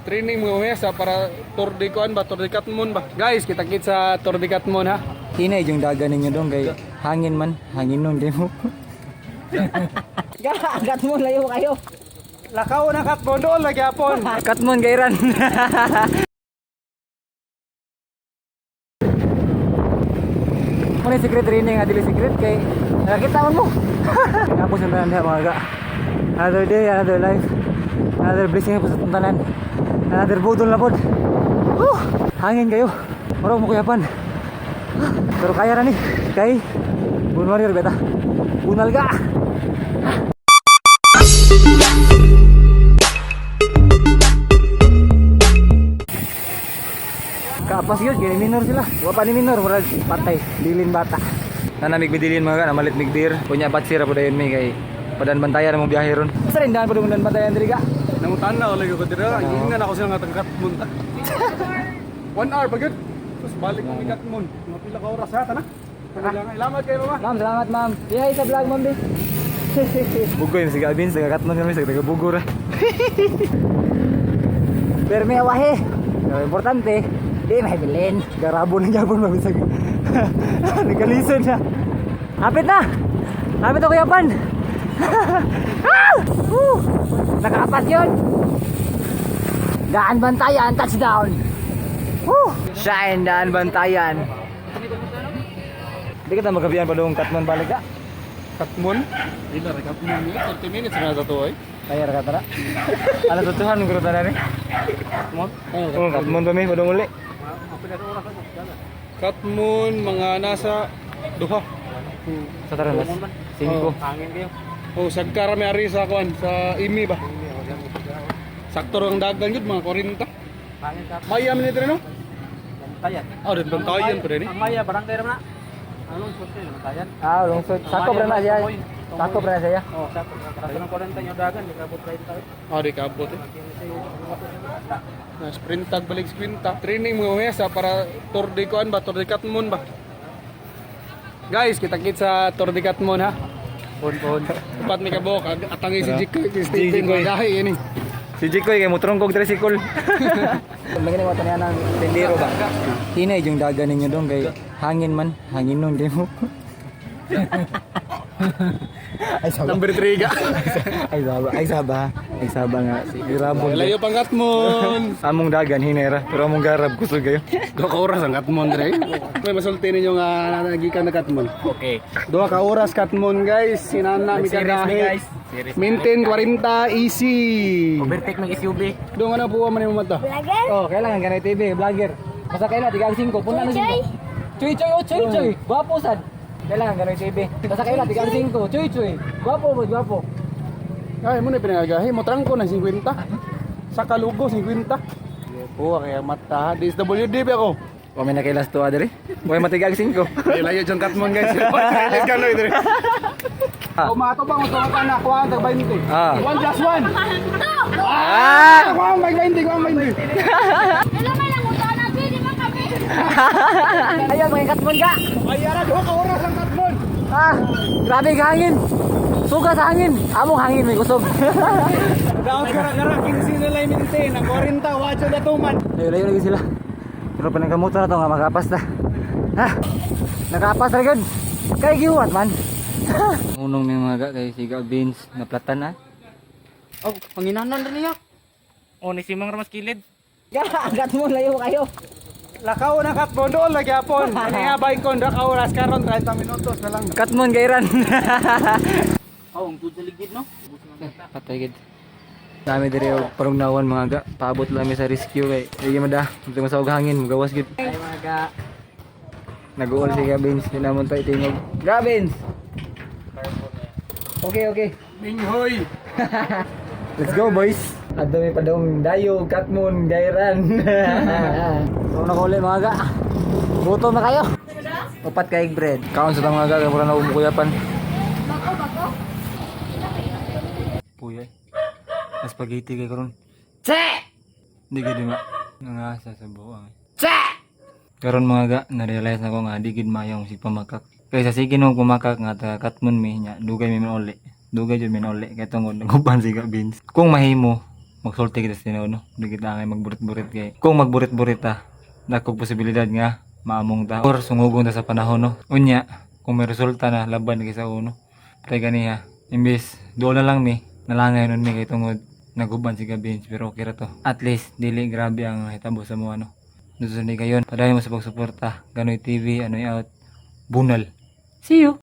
training mga mesa para Tour de Kuan ba, Tour de Katmon ba. Guys, kita-kit sa Tour de Katmon ha. Hinay yung dagan ninyo dong kay hangin man, hangin nun din mo. Gagat mo, layo kayo. Lakaw na Katmon doon lagi apon. Katmon kairan. Ano yung secret training nga dili secret kay nakita mo. Tapos yung tanan diha mga ga. Another day, another life. Another blessing po sa tuntanan. Another budol na pod. Hangin kayo. Moro mo kuyapan. Pero kaya na ni. Kay Bull Warrior beta. Bunal ka. Kapas yun, kaya minor sila. Huwag pa ni minor, murag patay. Dilin bata. Nanamig bidilin mga ka, namalit migdir. Kunya batsira po dayon may kay padan bantayan mong biyahe ron. Sa rin daan po dan bantayan diri ka. Nangutan na lagi ko dira. Ingan ako sila nga tag Katmon. 1 hour pagod. Tapos balik mo Katmon. Mga pila ka oras ha tana. Salamat kayo mama. Ma'am, salamat ma'am. Bihay sa vlog ma'am di. Bugoy si Gabin, sa Katmon kami sa taga Bugor. Pero may awahe. Pero importante, di may bilin. Garabo ng Japon mabisag. Nagkalison siya. Hapit na. Hapit ako yapan. Nakaapat yun. Daan bantayan, touchdown. Shine daan bantayan. Hindi kita magabihan pa doon Katmon balik ka. Katmon? Di na rin Katmon. 30 minutes na sa to ay. Kaya ka tara. Alas tutuhan ng gruta na rin. Katmon? Katmon pa may padong uli. Katmon mga nasa duha. Sa tara las 5. Hangin kayo. Oh, sagkara may ari sa kuan sa IMI ba? Sakto ang dagan yun mga 40. Maya man ito no? Bantayan. Ah, din bantayan pa rin eh. Maya, barang tayo na. Anong suti, bantayan? Ah, lungsod. Sakop rin na siya. Sakop rin na siya. Oh, sakto. Kaso ng 40 yung dagan, di kabot kayo tayo. Ah, di kaabot eh. Na sprint tag balik sprint tag. Training mga mesa para Tour de Kuan ba, Tour de Katmon ba. Guys, kita-kit sa Tour de Katmon ha. Pon. Upat may kabok, atangi si Jikoy, si Stephen Jikoy. Magahi ini. Si Jikoy kay motrong kog tricycle. Lagi na tanian ng tendero ba? Hinay yung dagan ninyo dong kay hangin man, hangin nun din mo. Ay saba. Number 3 ga. Ay saba nga si Grabon. Layo pang Katmon. Among dagan hinera, pero among garab kusog kayo. Dua ka oras ang Katmon dire. May masulti ninyo nga nagikan na Katmon. Okay. Dua ka oras Katmon guys. Sinana mi kagahi. Maintain 40 easy. Overtake ng SUV. Doon nga na po man yung mata. Oh, kailangan ganay TV, vlogger. Basta kailan tigang 5, punta na 5. Chuy. Gwapo sad. Kailangan ganay TV. Basta kailan tigang 5. Chuy. Gwapo. Ay mo na pinagagahi mo trangko na 50. Sa kalugo 50. Oo, kaya mata. DSWD ba ako? O may nakailas to adere. Moy matigang 5. Ay layo jang Katmon guys. Let's go na dire. Umato ba mo sa na kuha tag 20. Ah. 1 plus 1. Ah! Kuha 20. Hello, may nangutan na di ba kami? Ayun, mga Katmon ka. Ay ara duha ka oras ang Katmon. Grabe ang hangin. Suga sa hangin. Among hangin may kusog. Daot gara-gara 15 na lang maintain ang 40 wadyo na tuman. Layo lagi sila. Pero pa nagamotor na to nga makapas na. Ha? Nakapas na gud. Kay giwat man. Unong may mga kay Siga Beans na platan na. Oh, panginanan rin niya. O ni Simang Ramas kilid. Gagat mo, layo kayo. Lakaw na Katmon doon lagi apon. Ani nga bike kon ra ka oras karon 30 minutos na lang. Katmon gairan. Oh, ang good sa ligid no. Patay gid. Dami diri og parungnawan mga ga. Paabot lang mi sa rescue kay di mada. Ug sa og hangin magawas gid. Ay mga ga. Nag-uol si Gabins, dinamon tayo tingog. Gabins! Okay. Minghoy. Let's go boys! At dami pa daw dayo, Katmon, gairan. So nakuli mga ga. Gutom na kayo. Upat ka egg bread. Kaon sa mga ga, mura na umukuyapan. Bako. Puyoy. Na spaghetti kay karon. Che! Di gid ma. Nangasa sa buwang. Karon mga ga, na-realize na ko nga di gid mayong si pamakak. Kaysa sige nung pumakak nga ta Katmon mi nya, dugay mi uli. Dugay jud mi uli kay tungod naguban si Gabins. Kung mahimo, magsulti kita sa no. Di kita angay magburit-burit kay. Kung magburit-burit ta, dakog posibilidad nga maamong ta or sungugon ta sa panahon no. Unya, kung may resulta na laban kay sa uno. Pre ganiha, imbis doon na lang mi, nalangay nun mi kay tungod naguban si Gabins pero okay ra to. At least dili grabe ang hitabo sa mo ano. Doon sa ni kayon, padayon mo sa pagsuporta. Ganoy TV, Anoy Out, Bunal. See you.